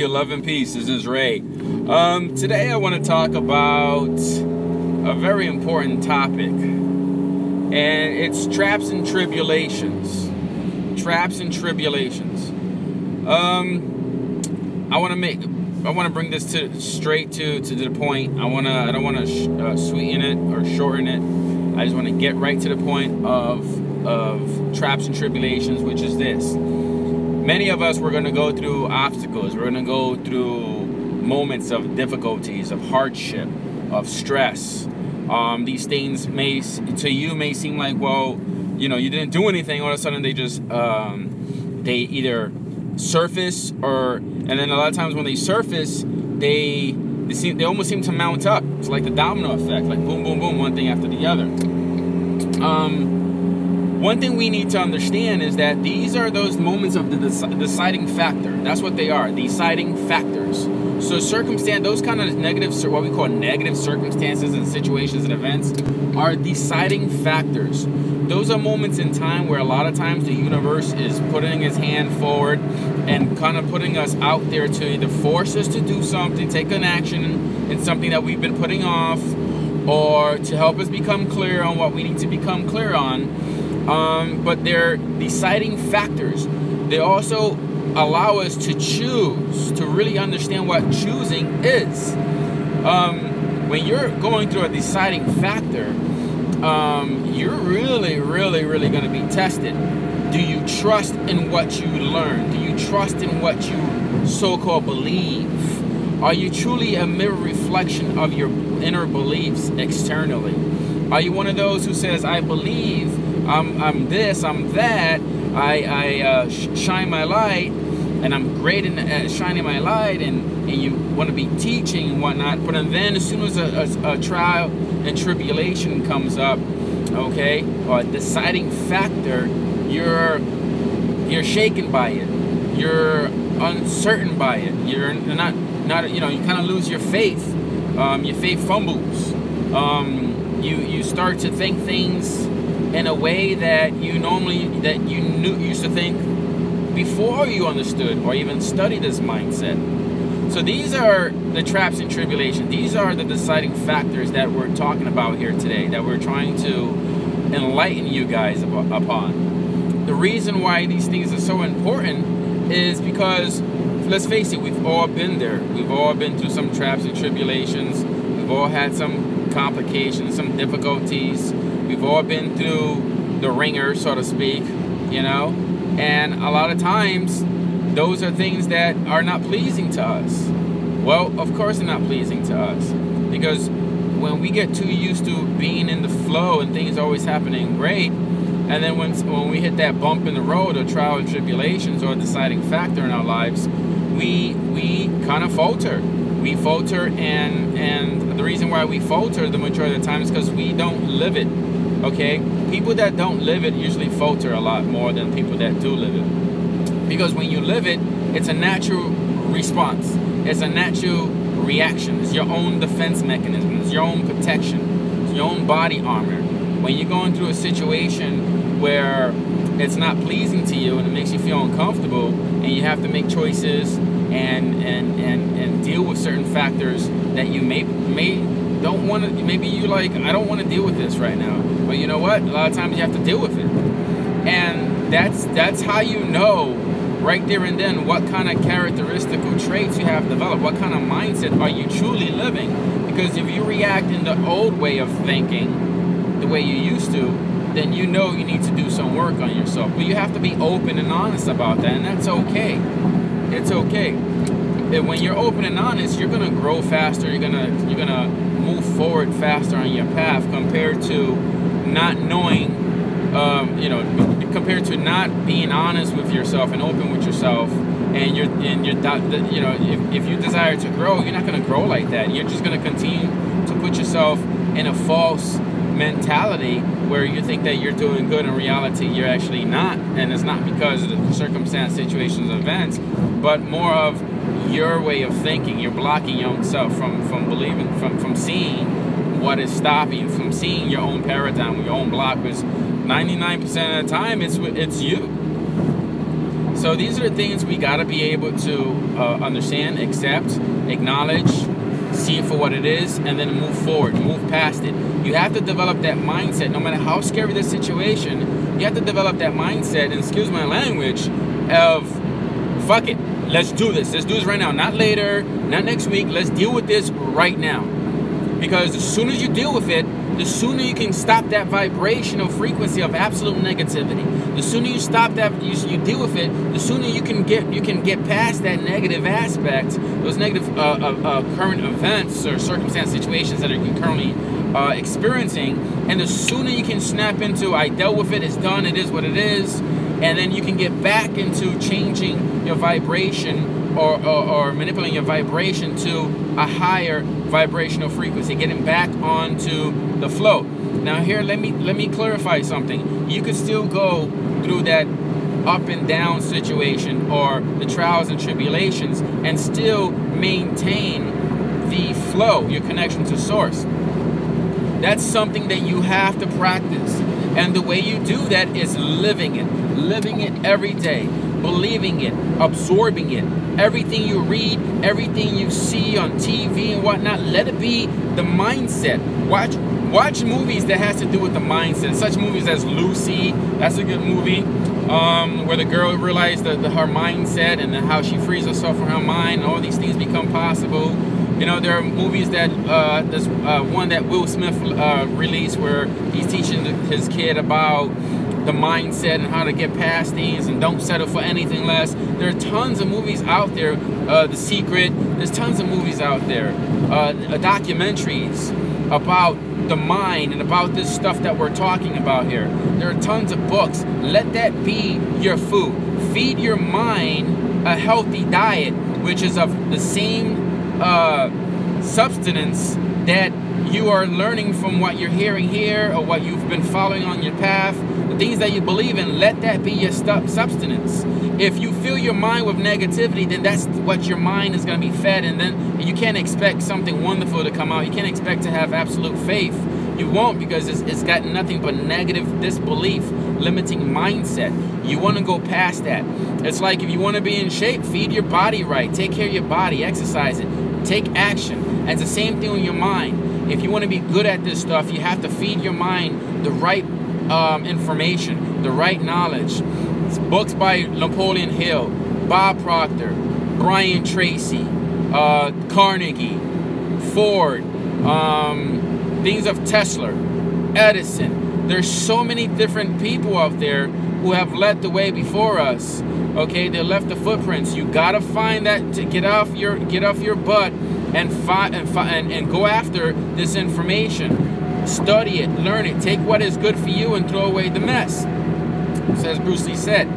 you? Love and peace. This is Ray. Today I want to talk about a very important topic, and it's traps and tribulations. Traps and tribulations. I want to bring this straight to the point. I don't want to sweeten it or shorten it. I just want to get right to the point of traps and tribulations, which is this. Many of us, we're going to go through obstacles. We're going to go through moments of difficulties, of hardship, of stress. These things may seem like, well, you know, you didn't do anything. All of a sudden, they just they either surface, and then a lot of times when they surface, they almost seem to mount up. It's like the domino effect, like boom, boom, boom, one thing after the other. One thing we need to understand is that these are those moments of the deciding factor. That's what they are, deciding factors. So those kind of what we call negative circumstances and situations and events are deciding factors. Those are moments in time where a lot of times the universe is putting its hand forward and kind of putting us out there to either force us to do something, take an action in something that we've been putting off, or to help us become clear on what we need to become clear on. But they're deciding factors. They also allow us to choose, to really understand what choosing is. When you're going through a deciding factor, you're really going to be tested. Do you trust in what you learn? Do you trust in what you so-called believe? Are you truly a mirror reflection of your inner beliefs externally? Are you one of those who says, I believe, I'm this, I'm that, I shine my light, and I'm great at shining my light, and you want to be teaching and whatnot, but then as soon as a trial and tribulation comes up, okay, or a deciding factor, you're shaken by it, you're uncertain by it, you're not you know, you kind of lose your faith fumbles, you start to think things in a way that you used to think before you understood or even studied this mindset. So these are the traps and tribulations. These are the deciding factors that we're talking about here today, that we're trying to enlighten you guys upon. The reason why these things are so important is because, let's face it, we've all been there. We've all been through some traps and tribulations. We've all had some complications, some difficulties. We've all been through the ringer, so to speak, you know, and a lot of times those are things that are not pleasing to us. Well, of course they're not pleasing to us, because when we get too used to being in the flow and things always happening great, and then when we hit that bump in the road or trial and tribulations or a deciding factor in our lives, we kind of falter. We falter, and the reason why we falter the majority of the time is because we don't live it. Okay, people that don't live it usually falter a lot more than people that do live it. Because when you live it, it's a natural response. It's a natural reaction. It's your own defense mechanism. It's your own protection. It's your own body armor. When you're going through a situation where it's not pleasing to you and it makes you feel uncomfortable, and you have to make choices and deal with certain factors that you may don't want to, maybe you like, I don't want to deal with this right now. But you know what? A lot of times you have to deal with it. And that's how you know right there and then what kind of characteristical traits you have developed, what kind of mindset are you truly living. Because if you react in the old way of thinking, the way you used to, then you know you need to do some work on yourself. But you have to be open and honest about that, and that's okay. It's okay. When you're open and honest, you're gonna grow faster. You're gonna move forward faster on your path compared to not knowing, you know, compared to not being honest with yourself and open with yourself. And you know, if you desire to grow, you're not gonna grow like that. You're just gonna continue to put yourself in a false mentality where you think that you're doing good. In reality, you're actually not, and it's not because of the circumstance, situations, events, but more of your way of thinking. You're blocking your own self from believing, from seeing what is stopping you, from seeing your own paradigm, your own block, because 99% of the time it's you. So these are the things we got to be able to understand, accept, acknowledge, see it for what it is, and then move forward, move past it. You have to develop that mindset. No matter how scary the situation, you have to develop that mindset, and excuse my language, of fuck it, let's do this. Let's do this right now. Not later, not next week. Let's deal with this right now. Because as soon as you deal with it, the sooner you can stop that vibrational frequency of absolute negativity. The sooner you stop that, you deal with it, the sooner you can get past that negative aspect, those negative current events or circumstance situations that you're currently experiencing, and the sooner you can snap into, I dealt with it, it's done, it is what it is, and then you can get back into changing your vibration or manipulating your vibration to a higher vibrational frequency, getting back onto the flow. Now here, let me clarify something. You could still go through that up and down situation or the trials and tribulations and still maintain the flow, your connection to source. That's something that you have to practice. And the way you do that is living it every day, believing it, absorbing it. Everything you read, everything you see on TV and whatnot, let it be the mindset. Watch movies that has to do with the mindset. Such movies as Lucy, that's a good movie, where the girl realized her mindset and how she frees herself from her mind, and all these things become possible. You know, there are movies that, there's one that Will Smith released where he's teaching his kid about the mindset and how to get past things and don't settle for anything less. There are tons of movies out there. The Secret, there's tons of movies out there. Documentaries about the mind and about this stuff that we're talking about here. There are tons of books. Let that be your food. Feed your mind a healthy diet, which is of the same substance that you are learning from what you're hearing here or what you've been following on your path. The things that you believe in, let that be your substance. If you fill your mind with negativity, then that's what your mind is going to be fed, and then you can't expect something wonderful to come out. You can't expect to have absolute faith. You won't, because it's got nothing but negative disbelief, limiting mindset. You want to go past that. It's like if you want to be in shape, feed your body right. Take care of your body, exercise it, take action. And it's the same thing with your mind. If you want to be good at this stuff, you have to feed your mind the right information, the right knowledge. It's books by Napoleon Hill, Bob Proctor, Brian Tracy, Carnegie, Ford, things of Tesla, Edison. There's so many different people out there who have led the way before us. Okay, they left the footprints. You gotta find that, to get off your butt and go after this information. Study it, learn it, take what is good for you and throw away the mess. So as Bruce Lee said,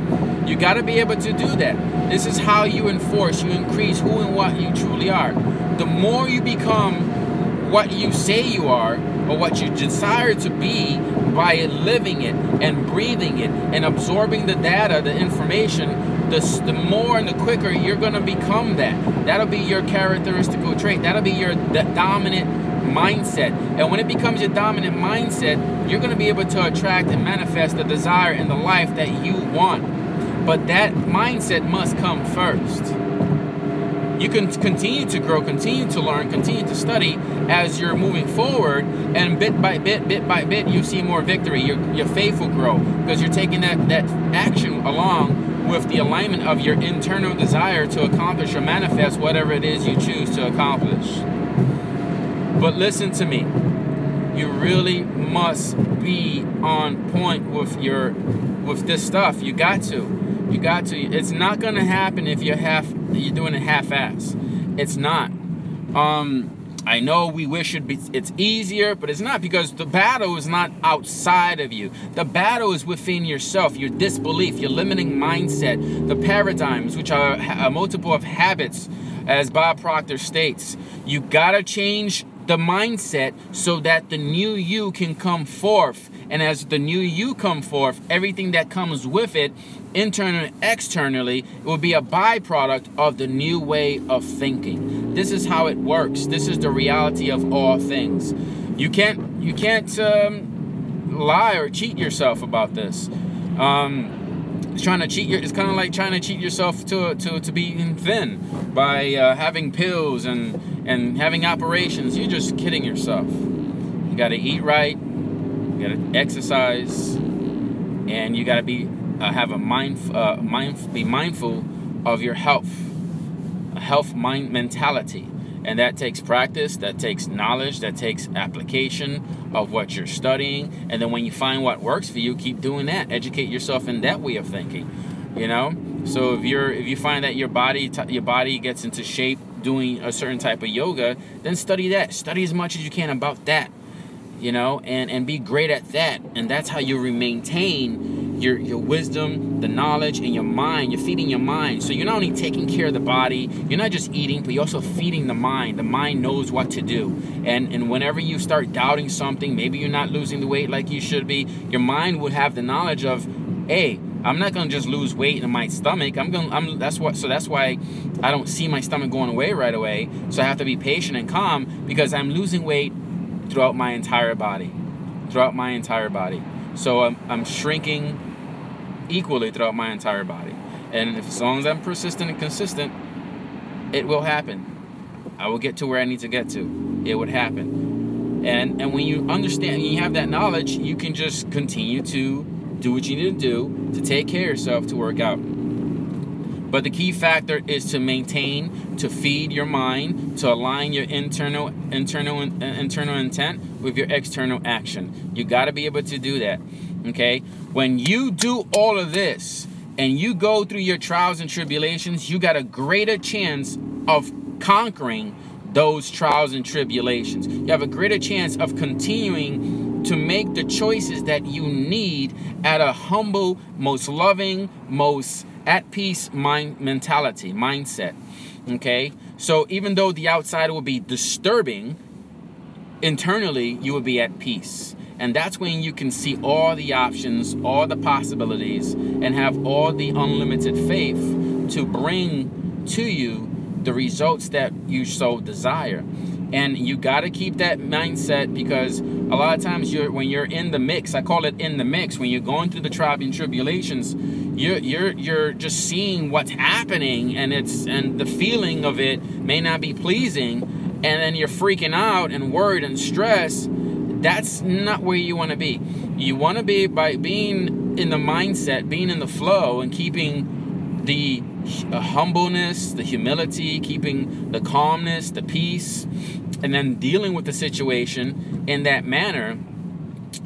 you got to be able to do that. This is how you enforce, you increase who and what you truly are. The more you become what you say you are, or what you desire to be, by living it and breathing it and absorbing the data, the information, the more and the quicker you're going to become that. That'll be your characteristical trait. That'll be your dominant mindset. And when it becomes your dominant mindset, you're going to be able to attract and manifest the desire and the life that you want. But that mindset must come first. You can continue to grow, continue to learn, continue to study as you're moving forward, and bit by bit, you see more victory. Your faith will grow because you're taking that action along with the alignment of your internal desire to accomplish or manifest whatever it is you choose to accomplish. But listen to me. You really must be on point with this stuff. You got to. You got to. It's not going to happen if you're doing it half-ass. It's not. I know we wish it's easier, but it's not, because the battle is not outside of you. The battle is within yourself, your disbelief, your limiting mindset, the paradigms, which are a multiple of habits, as Bob Proctor states. You gotta change the mindset so that the new you can come forth. And as the new you come forth, everything that comes with it, internally and externally, it will be a byproduct of the new way of thinking. This is how it works. This is the reality of all things. You can't lie or cheat yourself about this. trying to cheat it's kind of like trying to cheat yourself to being thin by having pills and having operations. You're just kidding yourself. You got to eat right, you got to exercise, and you got to be mindful of your health, a health mind mentality. And that takes practice, that takes knowledge, that takes application of what you're studying. And then when you find what works for you, keep doing that. Educate yourself in that way of thinking, you know? So if you find that your body gets into shape doing a certain type of yoga, then study that. Study as much as you can about that, you know, and be great at that. And that's how you maintain your wisdom, the knowledge, and your mind. You're feeding your mind. So you're not only taking care of the body, you're not just eating, but you're also feeding the mind. The mind knows what to do. And whenever you start doubting something, maybe you're not losing the weight like you should be, your mind would have the knowledge of, hey, I'm not gonna just lose weight in my stomach. That's why I don't see my stomach going away right away. So I have to be patient and calm, because I'm losing weight throughout my entire body. So I'm shrinking equally throughout my entire body. And as long as I'm persistent and consistent, it will happen. I will get to where I need to get to. It would happen. And when you understand, and you have that knowledge, you can just continue to do what you need to do to take care of yourself, to work out. But the key factor is to maintain, to feed your mind, to align your internal intent with your external action. You got to be able to do that, okay? When you do all of this and you go through your trials and tribulations, you got a greater chance of conquering those trials and tribulations. You have a greater chance of continuing to make the choices that you need at a humble, most loving, most at peace mindset. Okay, so even though the outside will be disturbing, internally you will be at peace. And that's when you can see all the options, all the possibilities, and have all the unlimited faith to bring to you the results that you so desire. And you got to keep that mindset, because a lot of times when you're in the mix, I call it in the mix, when you're going through the trials and tribulations, you're just seeing what's happening, and the feeling of it may not be pleasing, and then you're freaking out and worried and stressed. That's not where you want to be. You want to be by being in the mindset, being in the flow, and keeping the humbleness, the humility, keeping the calmness, the peace, and then dealing with the situation in that manner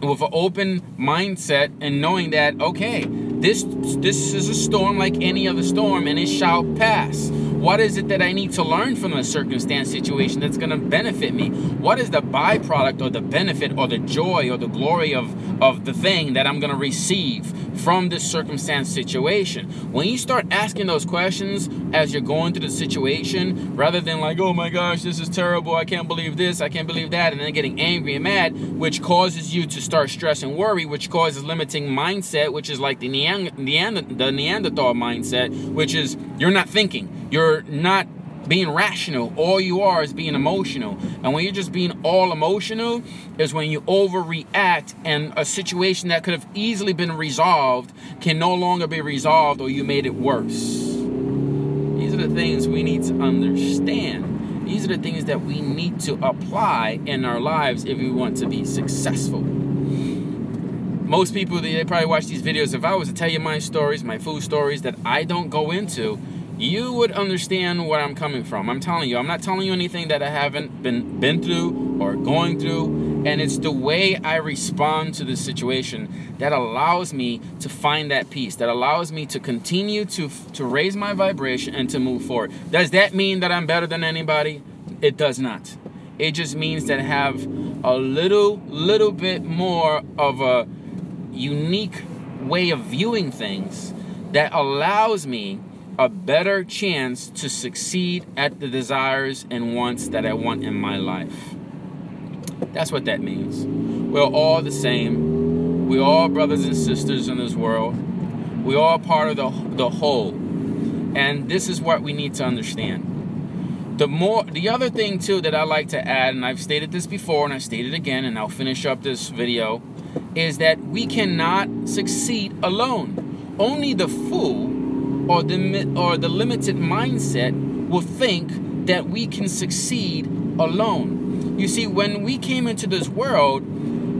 with an open mindset, and knowing that, okay, this is a storm like any other storm, and it shall pass. What is it that I need to learn from the circumstance situation that's going to benefit me? What is the byproduct or the benefit or the joy or the glory of the thing that I'm going to receive from this circumstance situation? When you start asking those questions as you're going through the situation, rather than like, oh my gosh, this is terrible, I can't believe this, I can't believe that, and then getting angry and mad, which causes you to start stress and worry, which causes limiting mindset, which is like the Neanderthal mindset, which is you're not thinking. You're not being rational. All you are is being emotional. And when you're just being all emotional is when you overreact, and a situation that could have easily been resolved can no longer be resolved, or you made it worse. These are the things we need to understand. These are the things that we need to apply in our lives if we want to be successful. Most people, they probably watch these videos. If I was to tell you my stories, my food stories that I don't go into, you would understand where I'm coming from. I'm telling you, I'm not telling you anything that I haven't been through or going through. And it's the way I respond to the situation that allows me to find that peace, that allows me to continue to raise my vibration and to move forward. Does that mean that I'm better than anybody? It does not. It just means that I have a little bit more of a unique way of viewing things that allows me a better chance to succeed at the desires and wants that I want in my life. That's what that means. We're all the same. We're all brothers and sisters in this world. We're all part of the whole. And this is what we need to understand. The other thing too that I like to add, and I've stated this before and I stated again, and I'll finish up this video, is that we cannot succeed alone. only the fool or the limited mindset will think that we can succeed alone. You see, when we came into this world,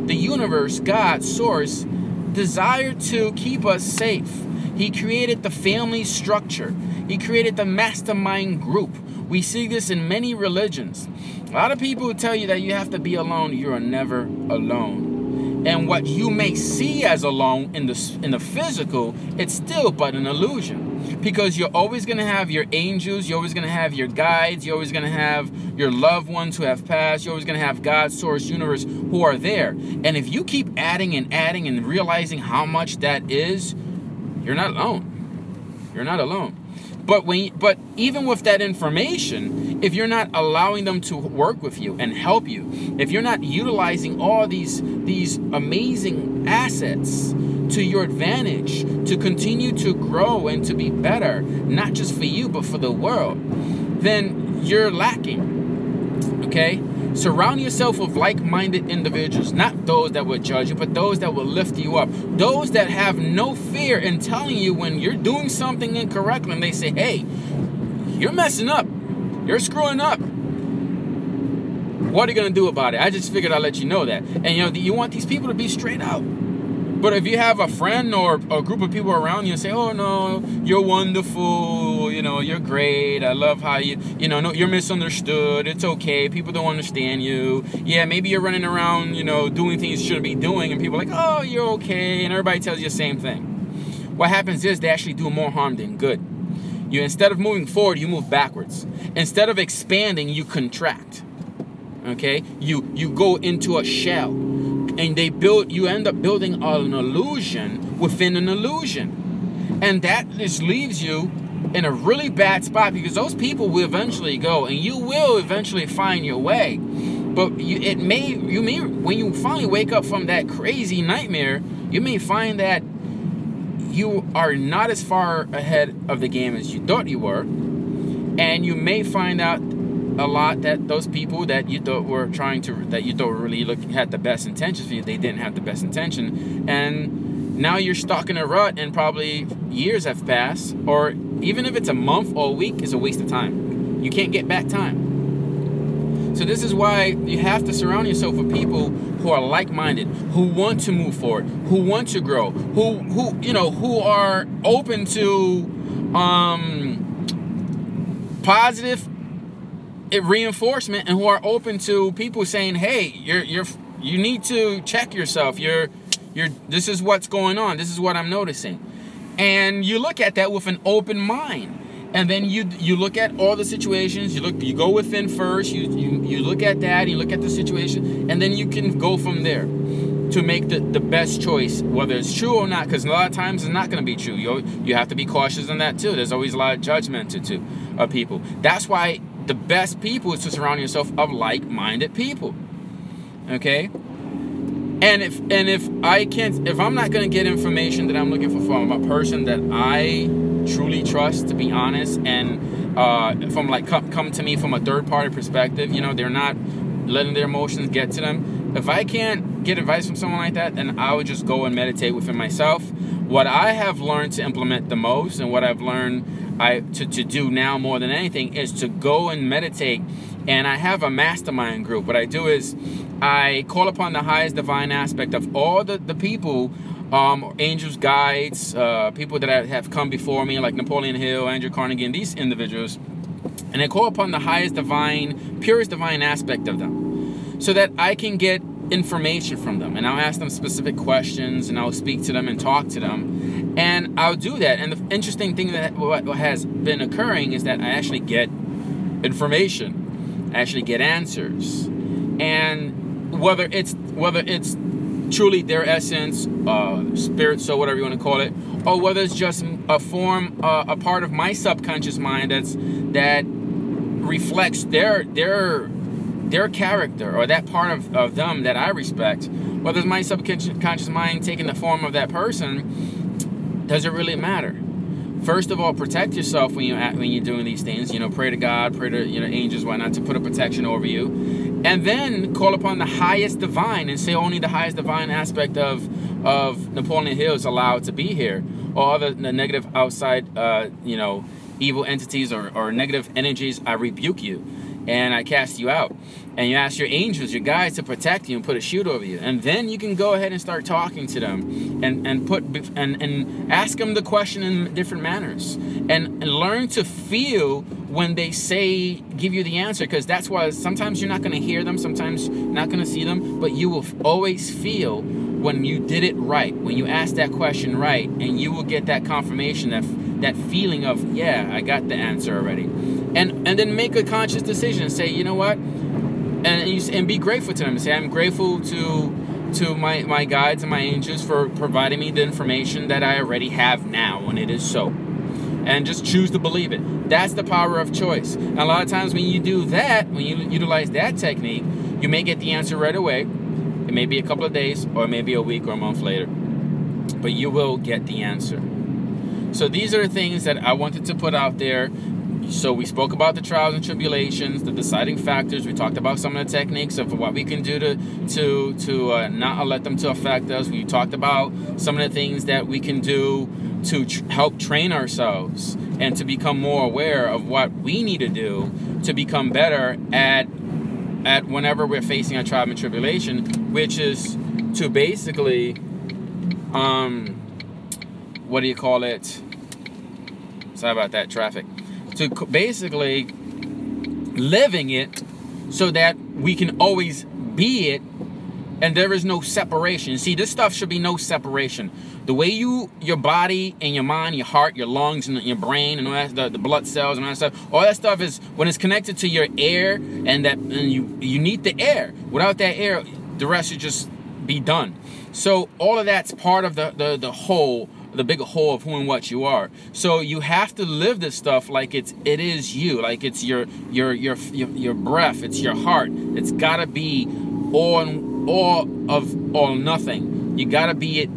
the universe, God, source, desired to keep us safe. He created the family structure. He created the mastermind group. We see this in many religions. A lot of people tell you that you have to be alone. You are never alone. And what you may see as alone in the physical, it's still but an illusion. Because you're always going to have your angels, you're always going to have your guides, you're always going to have your loved ones who have passed, you're always going to have God, source, universe who are there. And if you keep adding and realizing how much that is, you're not alone. You're not alone. But even with that information, if you're not allowing them to work with you and help you, if you're not utilizing all these amazing assets to your advantage to continue to grow and to be better, not just for you, but for the world, then you're lacking, okay? Surround yourself with like-minded individuals, not those that will judge you, but those that will lift you up. Those that have no fear in telling you when you're doing something incorrectly, and they say, hey, you're messing up, you're screwing up. What are you going to do about it? I just figured I'd let you know that. And you want these people to be straight out. But if you have a friend or a group of people around you and say, oh no, you're wonderful, you're great, I love how no, you're misunderstood, it's okay, people don't understand you. Yeah, maybe you're running around, doing things you shouldn't be doing, and people are like, oh, you're okay, and everybody tells you the same thing. What happens is they actually do more harm than good. Instead of moving forward, you move backwards. Instead of expanding, you contract. Okay? You go into a shell. And you end up building an illusion within an illusion. And that just leaves you in a really bad spot, because those people will eventually go, and you will eventually find your way. But when you finally wake up from that crazy nightmare, you may find that you are not as far ahead of the game as you thought you were. And you may find out a lot that those people that you thought were really had the best intentions for you, they didn't have the best intention, and now you're stuck in a rut, and probably years have passed, or even if it's a month or a week, it's a waste of time. You can't get back time. So this is why you have to surround yourself with people who are like-minded, who want to move forward, who want to grow, who are open to positive reinforcement, and who are open to people saying, hey, you need to check yourself, this is what's going on, this is what I'm noticing. And you look at that with an open mind, and then you look at all the situations, you go within first, you look at that, you look at the situation, and then you can go from there to make the best choice, whether it's true or not, because a lot of times it's not going to be true. You have to be cautious on that too. There's always a lot of judgment of people. That's why the best people is to surround yourself of like-minded people. Okay? And if I'm not going to get information that I'm looking for from a person that I truly trust, to be honest, and come to me from a third-party perspective, they're not letting their emotions get to them. If I can't get advice from someone like that, then I would just go and meditate within myself. What I have learned to implement the most, and what I've learned to do now more than anything, is to go and meditate. And I have a mastermind group. What I do is I call upon the highest divine aspect of all the people, angels, guides, people that have come before me, like Napoleon Hill, Andrew Carnegie, and these individuals. And I call upon the highest divine, purest divine aspect of them, so that I can get information from them. And I'll ask them specific questions, and I'll speak to them and talk to them. And I'll do that. And the interesting thing that what has been occurring is that I actually get information, I actually get answers. And whether it's truly their essence, spirit, so whatever you want to call it, or whether it's just a part of my subconscious mind that reflects their character, or that part of them that I respect, whether it's my subconscious mind taking the form of that person, doesn't really matter. First of all, protect yourself when you're doing these things. Pray to God, pray to angels, whatnot, to put a protection over you, and then call upon the highest divine and say only the highest divine aspect of Napoleon Hill is allowed to be here, all other negative outside, evil entities or negative energies, I rebuke you and I cast you out. And you ask your angels, your guides, to protect you and put a shield over you. And then you can go ahead and start talking to them and ask them the question in different manners. And learn to feel when they give you the answer, because that's why sometimes you're not going to hear them, sometimes you're not going to see them, but you will always feel when you did it right, when you asked that question right, and you will get that confirmation, that feeling of, yeah, I got the answer already. And then make a conscious decision and say, you know what, and be grateful to them and say, I'm grateful to my guides and my angels for providing me the information that I already have now, when it is so. And just choose to believe it. That's the power of choice. And a lot of times when you do that, when you utilize that technique, you may get the answer right away. It may be a couple of days, or maybe a week or a month later, but you will get the answer. So these are the things that I wanted to put out there. So we spoke about the trials and tribulations, the deciding factors. We talked about some of the techniques of what we can do to not let them to affect us. We talked about some of the things that we can do to help train ourselves and to become more aware of what we need to do to become better at whenever we're facing a trial and tribulation, which is to basically, what do you call it? Sorry about that, traffic. To basically living it so that we can always be it, and there is no separation. See, this stuff should be no separation. The way your body and your mind, your heart, your lungs, and your brain, and all that, the blood cells and all that stuff, all that stuff is when it's connected to your air, and you need the air. Without that air, the rest should just be done. So all of that's part of the whole, the bigger whole of who and what you are. So you have to live this stuff like it is you, like it's your breath, it's your heart. It's gotta be all nothing. You gotta be it.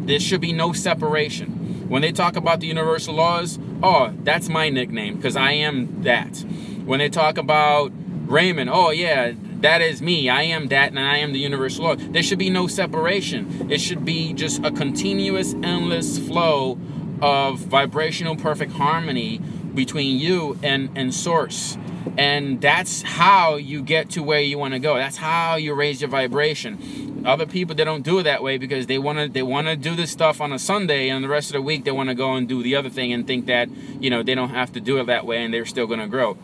There should be no separation. When they talk about the universal laws, oh, that's my nickname, because I am that. When they talk about Raymond, oh yeah, that is me. I am that, and I am the universal law. There should be no separation. It should be just a continuous, endless flow of vibrational perfect harmony between you and source. And that's how you get to where you want to go. That's how you raise your vibration. Other people, they don't do it that way because they want to do this stuff on a Sunday, and the rest of the week they want to go and do the other thing and think that, they don't have to do it that way and they're still going to grow.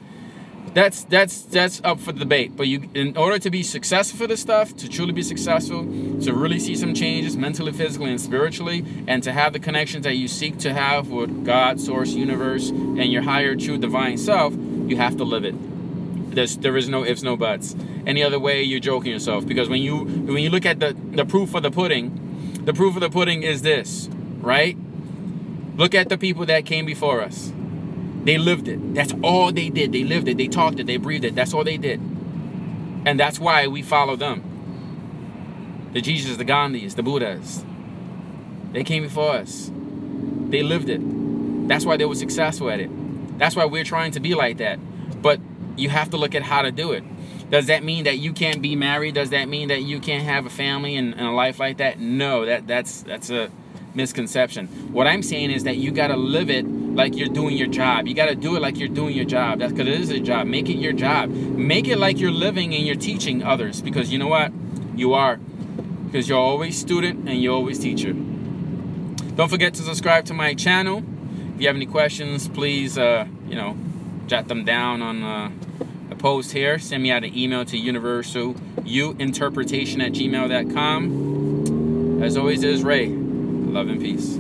That's up for debate. But in order to be successful for this stuff, to truly be successful, to really see some changes mentally, physically, and spiritually, and to have the connections that you seek to have with God, source, universe, and your higher, true, divine self, you have to live it. There is no ifs, no buts. Any other way, you're joking yourself. Because when you look at the proof of the pudding is this, right? Look at the people that came before us. They lived it. That's all they did. They lived it. They talked it. They breathed it. That's all they did. And that's why we follow them. The Jesus, the Gandhis, the Buddhas. They came before us. They lived it. That's why they were successful at it. That's why we're trying to be like that. But you have to look at how to do it. Does that mean that you can't be married? Does that mean that you can't have a family and a life like that? No, that's a misconception. What I'm saying is that you got to live it like you're doing your job. You got to do it like you're doing your job. That's because it is a job. Make it your job. Make it like you're living and you're teaching others, because you know what? You are. Because you're always student and you're always teacher. Don't forget to subscribe to my channel. If you have any questions, please, jot them down on the post here. Send me out an email to universaluinterpretation@gmail.com. As always, this is Ray. Love and peace.